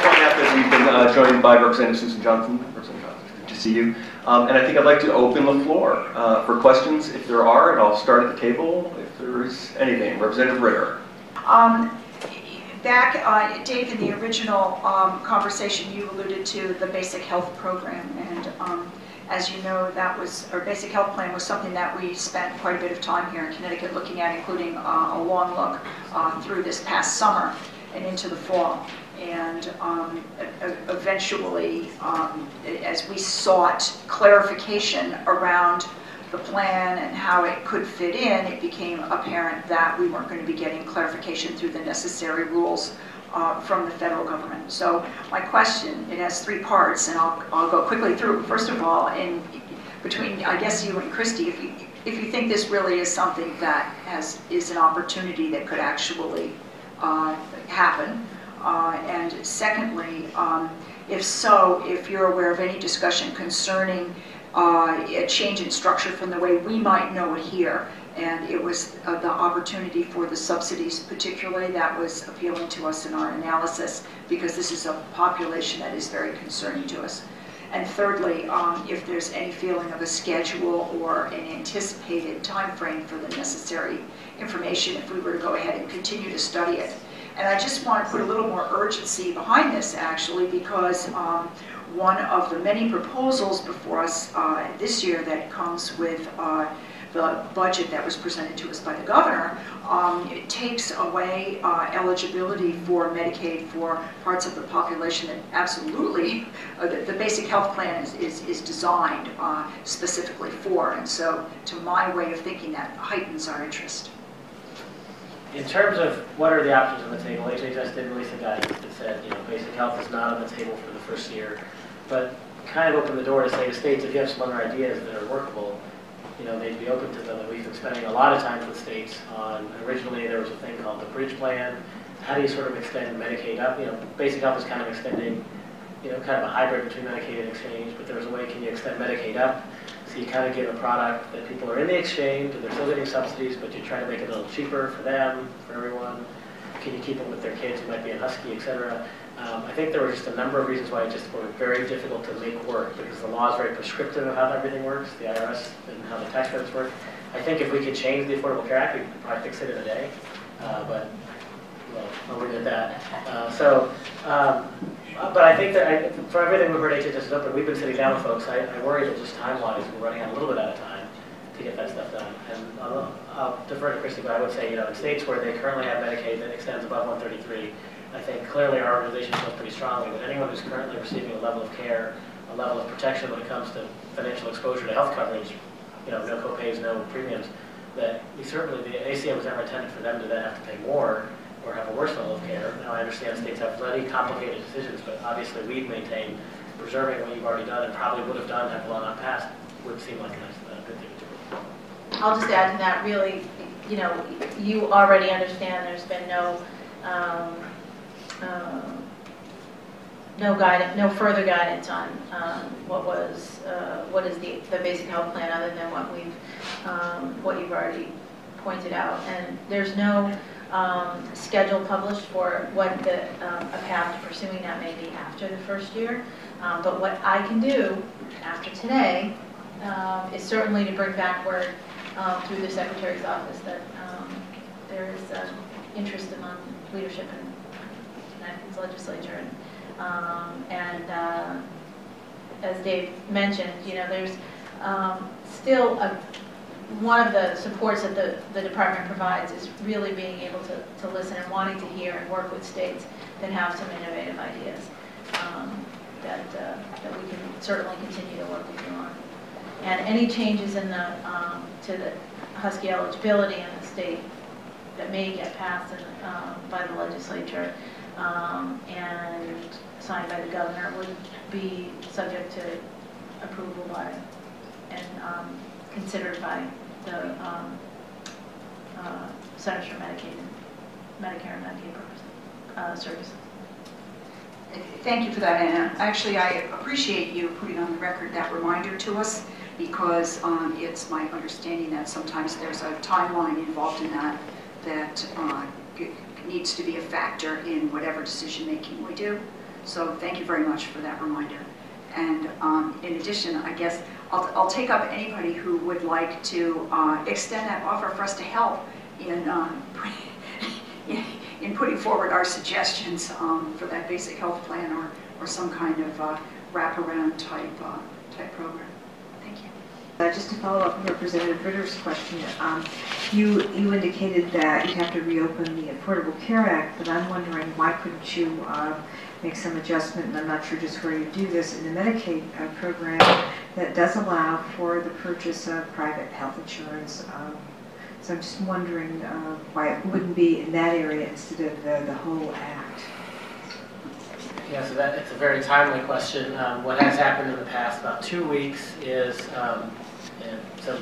point out that we've been joined by Representative Susan Johnson. Representative Johnson, good to see you. And I think I'd like to open the floor for questions, if there are, and I'll start at the table if there is anything. Representative Ritter. Back, Dave, in the original conversation, you alluded to the basic health program, and as you know, that was, our basic health plan was something that we spent quite a bit of time here in Connecticut looking at, including a long look through this past summer and into the fall. And eventually, as we sought clarification around the plan and how it could fit in, it became apparent that we weren't going to be getting clarification through the necessary rules from the federal government. So my question, it has three parts, and I'll go quickly through. First of all, in between, I guess, you and Christy, if you think this really is something that is an opportunity that could actually happen, and secondly, if so, if you're aware of any discussion concerning a change in structure from the way we might know it here, and it was the opportunity for the subsidies particularly that was appealing to us in our analysis, because this is a population that is very concerning to us. And thirdly, if there's any feeling of a schedule or an anticipated time frame for the necessary information if we were to go ahead and continue to study it. And I just want to put a little more urgency behind this, actually, because one of the many proposals before us this year that comes with the budget that was presented to us by the governor, it takes away eligibility for Medicaid for parts of the population that absolutely the basic health plan is designed specifically for. And so, to my way of thinking, that heightens our interest. In terms of what are the options on the table, HHS did release a guidance that said, basic health is not on the table for the first year, but kind of opened the door to say to states, if you have some other ideas that are workable, they'd be open to them. And we've been spending a lot of time with states on, originally there was a thing called the bridge plan. How do you sort of extend Medicaid up? Basic health is kind of extending, kind of a hybrid between Medicaid and exchange, but there's a way, can you extend Medicaid up? So you kind of give a product that people are in the exchange and they're still getting subsidies, but you try to make it a little cheaper for them, for everyone. Can you keep them with their kids who might be in Husky, et cetera? I think there were just a number of reasons why it just were very difficult to make work, because the law is very prescriptive of how everything works, the IRS and how the tax credits work. I think if we could change the Affordable Care Act, we could probably fix it in a day, but well, I'll leave it at that. But I think that for everything we've heard, HHS is open. We've been sitting down with folks. I worry that just time-wise, we're running out a little bit out of time to get that stuff done. And I'll defer to Christy, but I would say, in states where they currently have Medicaid that extends above 133, I think clearly our organization feels pretty strongly that anyone who's currently receiving a level of care, a level of protection when it comes to financial exposure to health coverage, no co-pays, no premiums, that we certainly, the ACA was never intended for them to then have to pay more or have a worse level of care. Now I understand states have very complicated decisions, but obviously we've maintained preserving what you've already done and probably would have done had the law not passed would seem like a good thing to do. I'll just add to that, really, you already understand there's been no no further guidance on what is the basic health plan other than what you've already pointed out, and there's no schedule published for what a path to pursuing that may be after the first year. But what I can do after today is certainly to bring back word through the Secretary's office that there is interest among leadership in Connecticut's legislature. And as Dave mentioned, there's still one of the supports that the department provides is really being able to listen and wanting to hear and work with states that have some innovative ideas that we can certainly continue to work with you on. And any changes in to the Husky eligibility in the state that may get passed by the legislature and signed by the governor would be subject to approval by and considered by the Centers for Medicare and Medicaid Services. Thank you for that, Anna. Actually, I appreciate you putting on the record that reminder to us, because it's my understanding that sometimes there's a timeline involved in that needs to be a factor in whatever decision making we do. So thank you very much for that reminder. And in addition, I guess I'll take up anybody who would like to extend that offer for us to help in in putting forward our suggestions for that basic health plan or some kind of wraparound type program. Thank you. Just to follow up on Representative Ritter's question, you indicated that you'd have to reopen the Affordable Care Act, but I'm wondering why couldn't you make some adjustment, and I'm not sure just where you do this, in the Medicaid program that does allow for the purchase of private health insurance. So I'm just wondering why it wouldn't be in that area instead of the whole act. Yeah, so it's a very timely question. What has happened in the past about 2 weeks is, and so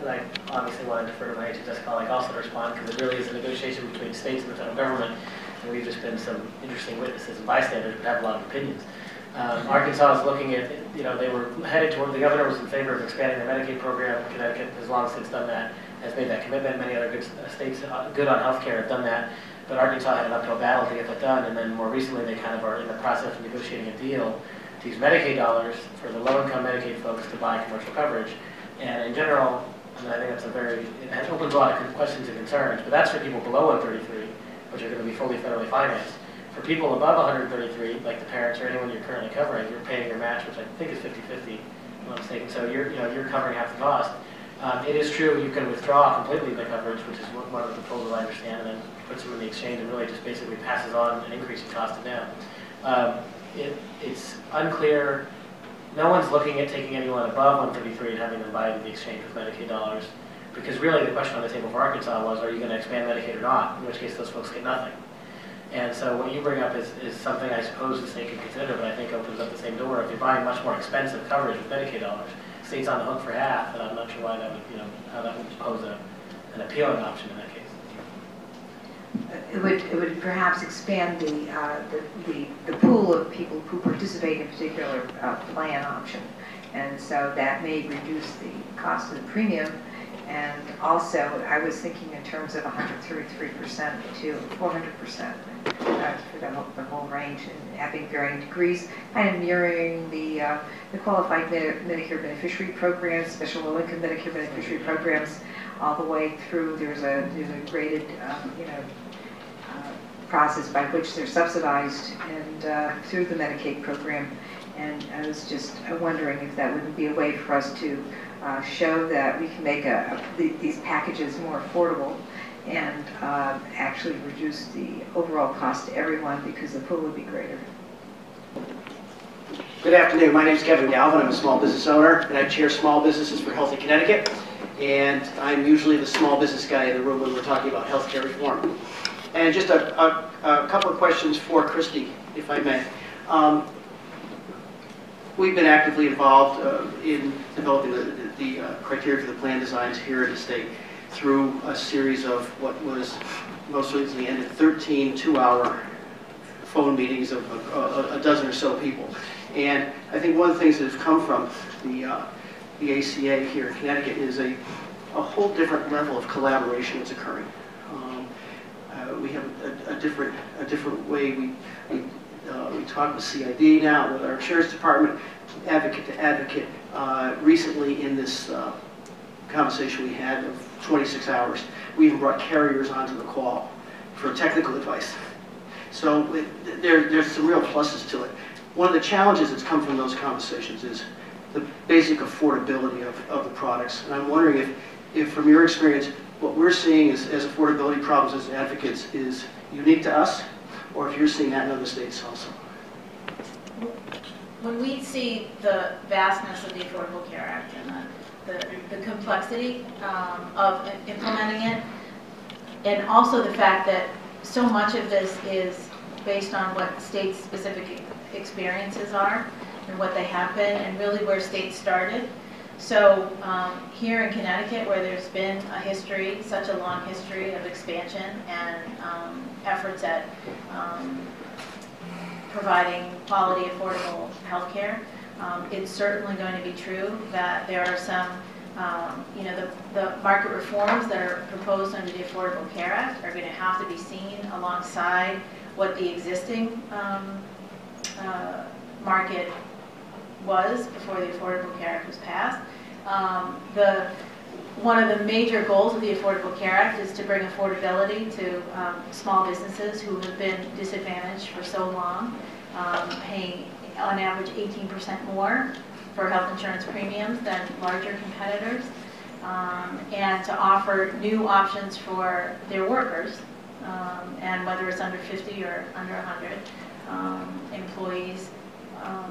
I obviously want to defer to my HHS colleague also to respond, because it really is a negotiation between states and the federal government, and we've just been some interesting witnesses and bystanders who have a lot of opinions. Arkansas is looking at, they were headed toward, the governor was in favor of expanding the Medicaid program. Connecticut has long since done that, has made that commitment. Many other good states good on health care have done that. But Arkansas had an uphill battle to get that done, and then more recently they kind of are in the process of negotiating a deal to use Medicaid dollars for the low-income Medicaid folks to buy commercial coverage. And in general, I think that's it opens a lot of questions and concerns, but that's for people below 133, which are going to be fully federally financed. For people above 133, like the parents or anyone you're currently covering, you're paying your match, which I think is 50-50, if I'm not mistaken, so you're covering half the cost. It is true you can withdraw completely the coverage, which is one of the proposals I understand, and then puts them in the exchange and really just basically passes on an increase in cost to them. It's unclear. No one's looking at taking anyone above 133 and having them buy in the exchange with Medicaid dollars, because really the question on the table for Arkansas was, are you going to expand Medicaid or not, in which case those folks get nothing. And so what you bring up is something I suppose the state could consider, but I think opens up the same door. If you're buying much more expensive coverage with Medicaid dollars, the state's on the hook for half, and I'm not sure why that would, how that would pose an appealing option in that case. It would perhaps expand the pool of people who participate in a particular plan option, and so that may reduce the cost of the premium. And also, I was thinking in terms of 133% to 400% for the whole range, and having varying degrees, kind of mirroring the qualified Medicare beneficiary programs, special low-income Medicare beneficiary programs, all the way through. There's a graded, process by which they're subsidized, and through the Medicaid program. And I was just wondering if that wouldn't be a way for us to show that we can make these packages more affordable and actually reduce the overall cost to everyone, because the pool would be greater. Good afternoon. My name is Galvin. I'm a small business owner, and I chair Small Businesses for Healthy Connecticut. And I'm usually the small business guy in the room when we're talking about healthcare reform. And just a couple of questions for Christy, if I may. We've been actively involved in developing the criteria for the plan designs here at the state through a series of what was most recently ended 13 two-hour phone meetings of a dozen or so people. And I think one of the things that has come from the ACA here in Connecticut is a whole different level of collaboration that's occurring. We have a different way we talk with CID now, with our insurance department, advocate to advocate. Recently in this conversation we had of 26 hours, we even brought carriers onto the call for technical advice. So there's some real pluses to it. One of the challenges that's come from those conversations is the basic affordability of the products. And I'm wondering if from your experience, what we're seeing as affordability problems as advocates is unique to us, or if you're seeing that in other states also. When we see the vastness of the Affordable Care Act and the complexity of implementing it, and also the fact that so much of this is based on what state-specific experiences are and what they have been, and really where states started. So here in Connecticut, where there's been a history, such a long history of expansion and efforts at providing quality, affordable health care, it's certainly going to be true that there are some, the market reforms that are proposed under the Affordable Care Act are going to have to be seen alongside what the existing market was before the Affordable Care Act was passed. One of the major goals of the Affordable Care Act is to bring affordability to small businesses who have been disadvantaged for so long, paying on average 18% more for health insurance premiums than larger competitors, and to offer new options for their workers, and whether it's under 50 or under 100 employees,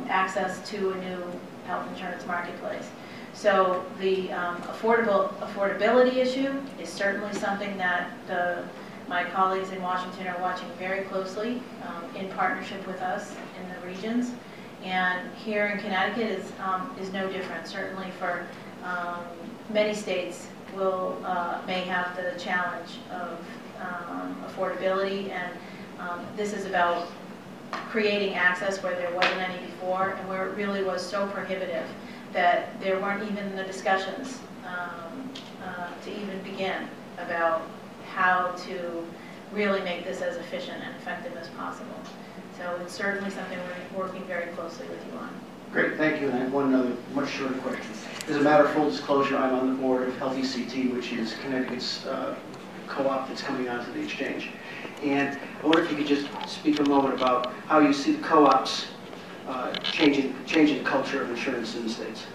access to a new health insurance marketplace. So the affordability issue is certainly something that my colleagues in Washington are watching very closely in partnership with us in the regions. And here in Connecticut is no different. Certainly for many states may have the challenge of affordability, and this is about creating access where there wasn't any before, and where it really was so prohibitive that there weren't even the discussions to even begin about how to really make this as efficient and effective as possible. So it's certainly something we're working very closely with you on. Great, thank you. And I have one other much shorter question. As a matter of full disclosure, I'm on the board of Healthy CT, which is Connecticut's co-op that's coming onto the exchange. And I wonder if you could just speak a moment about how you see the co-ops changing the culture of insurance in the States.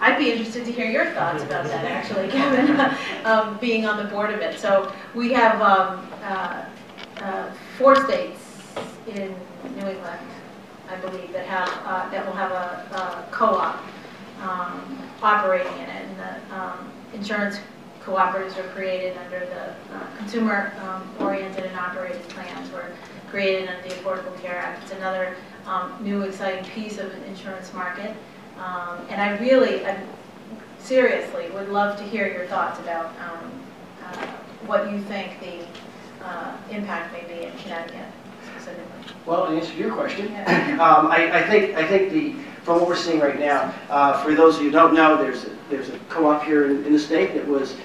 I'd be interested to hear your thoughts about that, actually, Kevin, being on the board of it. So we have 4 states in New England, I believe, that will have a co-op operating in it. And the insurance cooperatives are created under the consumer-oriented and operated plans were created under the Affordable Care Act. It's another new exciting piece of an insurance market. And I seriously would love to hear your thoughts about what you think the impact may be in Connecticut specifically. Well, to answer your question, I think from what we're seeing right now, for those of you who don't know, there's a co-op here in the state that was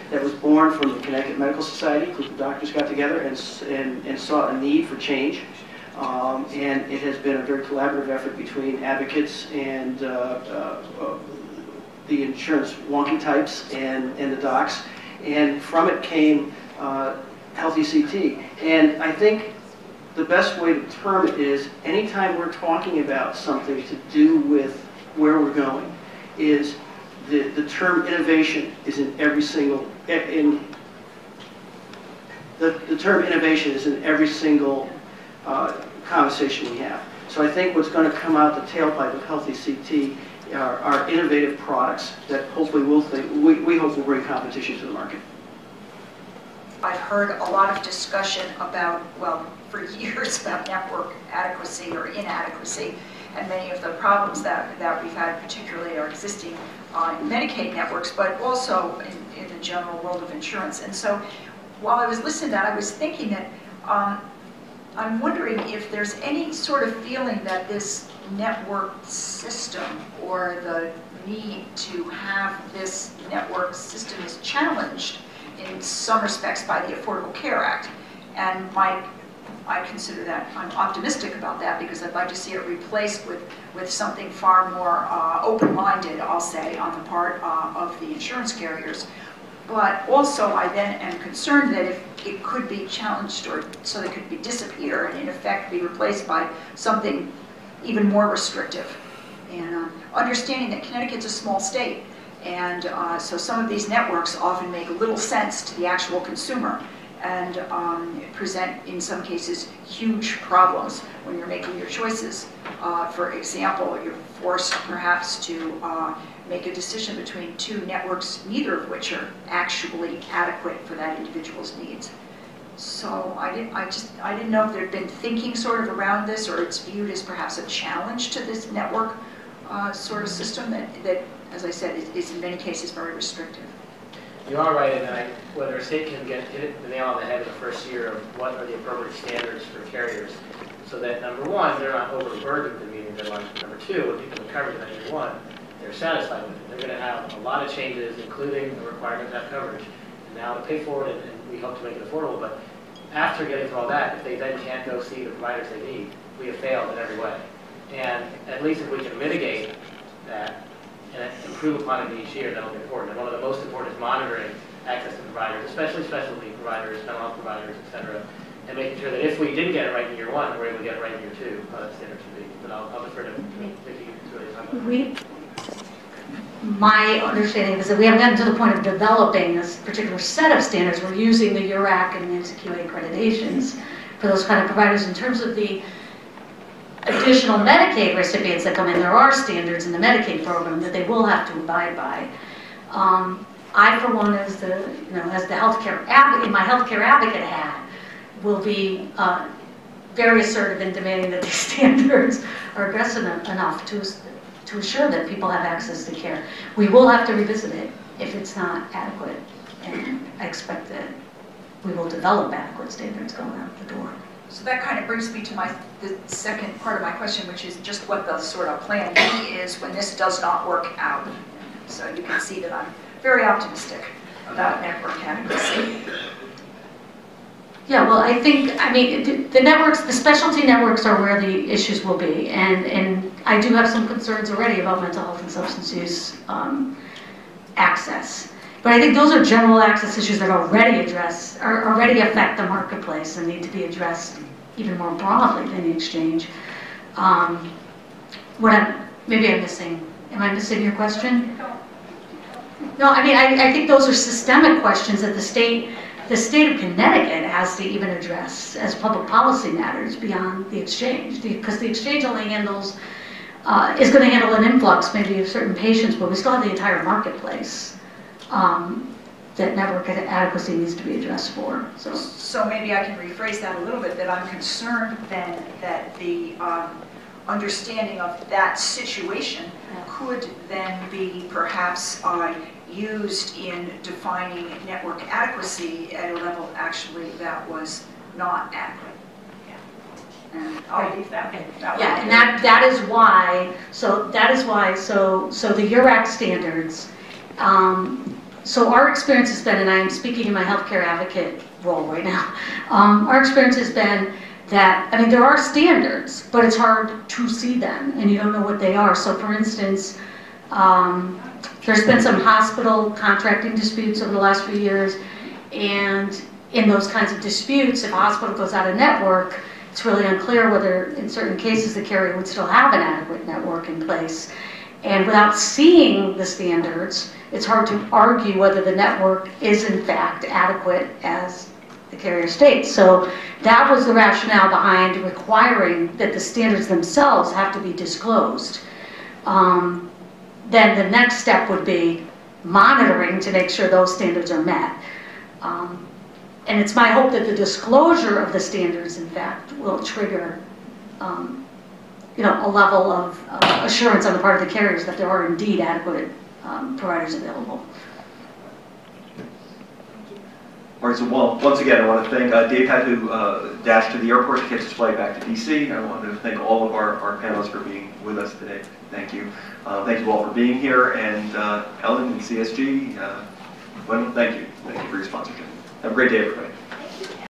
born from the Connecticut Medical Society. A group of doctors got together and saw a need for change. And it has been a very collaborative effort between advocates and the insurance wonky types and the docs. And from it came Healthy CT. And I think the best way to term it is anytime we're talking about something to do with where we're going is the term innovation is in every single the term innovation is in every single conversation we have. So I think what's going to come out the tailpipe of Healthy CT are innovative products that hopefully we hope will bring competition to the market. I've heard a lot of discussion about, well, for years about network adequacy or inadequacy, and many of the problems that we've had particularly are existing in Medicaid networks, but also in the general world of insurance. And so while I was listening to that, I was thinking that I'm wondering if there's any sort of feeling that this network system or the need to have this network system is challenged in some respects by the Affordable Care Act. And I consider that, I'm optimistic about that because I'd like to see it replaced with something far more open-minded, I'll say, on the part of the insurance carriers. But also I then am concerned that if it could be challenged or so that it could disappear and in effect be replaced by something even more restrictive. And understanding that Connecticut's a small state, and so some of these networks often make little sense to the actual consumer and present, in some cases, huge problems when you're making your choices. For example, you're forced perhaps to make a decision between 2 networks, neither of which are actually adequate for that individual's needs. So I didn't know if there'd been thinking sort of around this, or it's viewed as perhaps a challenge to this network sort of system that, as I said, is in many cases very restrictive. You are right in that whether a state can hit the nail on the head in the first year of what are the appropriate standards for carriers, so that number 1, they're not overly burdened with meeting deadlines. Number 2, when people are covered in year 1, they're satisfied with it. They're going to have a lot of changes, including the requirement to have coverage, and now to pay for it, and we hope to make it affordable. But after getting through all that, if they then can't go see the providers they need, we have failed in every way. And at least if we can mitigate that and improve upon it each year, that'll be important. And one of the most important is monitoring access to providers, especially specialty providers, mental health providers, et cetera, and making sure that if we didn't get it right in year one, we're able to get it right in year two, how that standard should be. But I'll defer to Vicki to really talk about that. My understanding is that we haven't gotten to the point of developing this particular set of standards. We're using the URAC and the NCQA accreditations for those kind of providers. In terms of the additional Medicaid recipients that come in, there are standards in the Medicaid program that they will have to abide by. I, for one, as the healthcare advocate, in my healthcare advocate hat, will be very assertive in demanding that these standards are aggressive enough to assure that people have access to care. We will have to revisit it if it's not adequate, and I expect that we will develop adequate standards going out the door. So that kind of brings me to the second part of my question, which is just what the sort of plan B is when this does not work out. So you can see that I'm very optimistic about network adequacy. Yeah, well, I mean, the networks, the specialty networks are where the issues will be, and I do have some concerns already about mental health and substance use access. But I think those are general access issues that already affect the marketplace and need to be addressed even more broadly than the exchange. Maybe I'm missing. Am I missing your question? No, I mean, I think those are systemic questions that the state of Connecticut has to even address as public policy matters beyond the exchange, because the exchange only is going to handle an influx maybe of certain patients, but we still have the entire marketplace that network adequacy needs to be addressed for. So maybe I can rephrase that a little bit, that I'm concerned then that the understanding of that situation could then be perhaps used in defining network adequacy at a level actually that was not adequate. And I'll leave that. Yeah, and that is why. So the URAC standards. So our experience has been, and I am speaking in my healthcare advocate role right now. Our experience has been that, I mean, there are standards, but it's hard to see them, and you don't know what they are. So, for instance, there's been some hospital contracting disputes over the last few years, and in those kinds of disputes, if a hospital goes out of network, it's really unclear whether, in certain cases, the carrier would still have an adequate network in place. And without seeing the standards, it's hard to argue whether the network is, in fact, adequate as the carrier states. So that was the rationale behind requiring that the standards themselves have to be disclosed. Then the next step would be monitoring to make sure those standards are met. And it's my hope that the disclosure of the standards, in fact, will trigger a level of assurance on the part of the carriers that there are indeed adequate providers available. All right, so once again, I want to thank, Dave had to dash to the airport to catch his flight back to DC. I wanted to thank all of our panelists for being with us today. Thank you. Thank you all for being here, and Ellen and CSG, well, thank you. Thank you for your sponsorship. Have a great day, everybody.